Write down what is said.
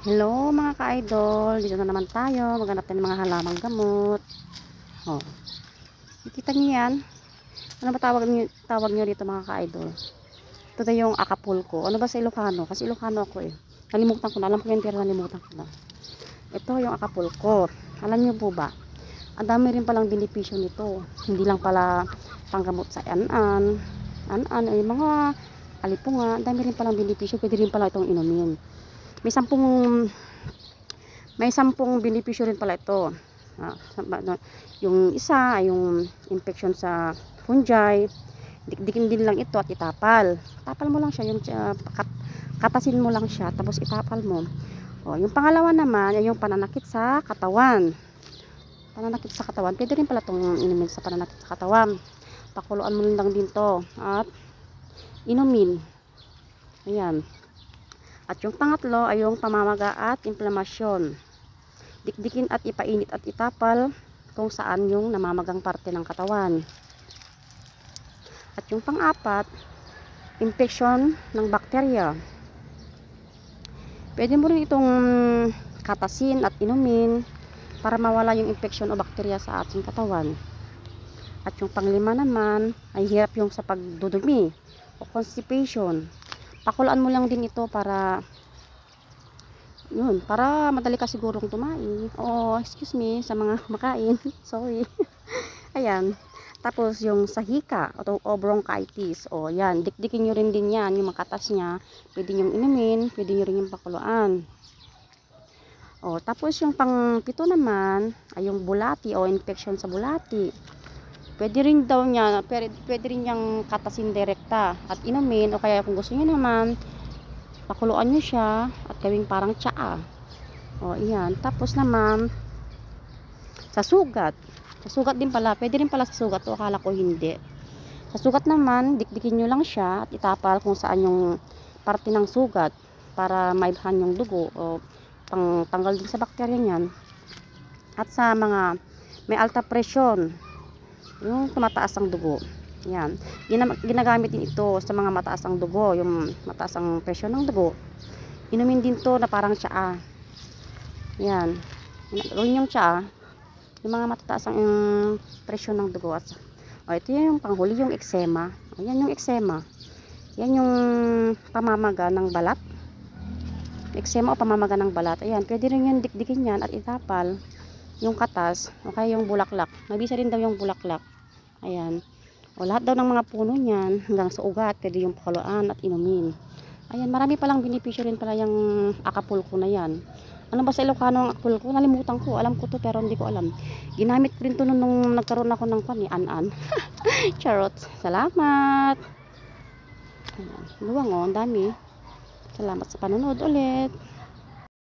Hello mga ka-idol, dito na naman tayo maghanap tayo ng mga halamang gamot. Oh, nakita niyo yan? Ano ba tawag niyo dito mga ka-idol? Ito na yung Acapulco. Ano ba sa Ilocano? Kasi Ilocano ako eh. Nalimutan ko na, alam ko yan pero nalimutan ko na. Ito yung Acapulco. Alam niyo po ba? Ang dami rin palang benepisyo nito. Hindi lang pala panggamot sa ay mga alipunga. Ang dami rin palang benepisyo. Pwede rin pala itong inumin. May sampung benepisyo rin pala ito. Yung isa ay yung infection sa fungi. Dikdikin din lang ito at itapal. Tapal mo lang siya, yung katasin mo lang siya tapos itapal mo. O, yung pangalawa naman ay yung pananakit sa katawan. Pananakit sa katawan, pwede rin pala itong inumin sa pananakit sa katawan. Pakuluan mo lang din to at inumin. Ayan. At yung pangatlo ay yung pamamaga at inflamasyon. Dikdikin at ipainit at itapal kung saan yung namamagang parte ng katawan. At yung pang-apat, infection ng bakterya. Pwede mo rin itong katasin at inumin para mawala yung infection o bakterya sa ating katawan. At yung panglima naman ay hirap yung sa pagdudumi o constipation. Pakulaan mo lang din ito para madali ka sigurong tumain. Excuse me sa mga makain. Sorry. Ayan. Tapos yung sa hika o bronchitis. Yan. Dikdikin nyo rin din yan. Yung makatas niya. Pwede nyo inumin. Pwede nyo rin yung pakuluan. Tapos yung pang-pito naman ay yung bulati o infection sa bulati. Pwede rin daw niya, pwede rin niyang katasin direkta at inumin, o kaya kung gusto niyo naman, pakuluan niyo siya at gawing parang tsaa. Iyan. Tapos naman, sa sugat. Sa sugat din pala, pwede rin pala sa sugat, o akala ko hindi. Sa sugat naman, dikdikin niyo lang siya at itapal kung saan yung parte ng sugat para maibhan yung dugo o pangtanggal din sa bakterya niyan. At sa mga may alta presyon, yung tumataas ang dugo. Yan. Ginagamit din ito sa mga mataas ang dugo, yung mataas ang presyon ng dugo. Inumin din to na parang tsaa. Yan. Gawin yung tsaa, yung mga matataas ang presyon ng dugo. Ito yung panghuli, yung eczema. Yan yung eczema. Yan yung pamamaga ng balat. Eczema o pamamaga ng balat. Ayan, pwede rin yan dikdikin yan at itapal yung katas, o kaya yung bulaklak. Mabisa rin daw yung bulaklak. Ayan. Lahat daw ng mga puno niyan, hanggang sa ugat, pwede yung pakuluan at inumin. Ayan, marami palang benepisyo rin pala yung Acapulco na yan. Ano ba sa Ilocano ang Acapulco? Nalimutan ko. Alam ko to pero hindi ko alam. Ginamit ko rin to nung nagkaroon ako ng an-an. Charot. Salamat. Ayan. Luwang ang dami. Salamat sa panonood ulit.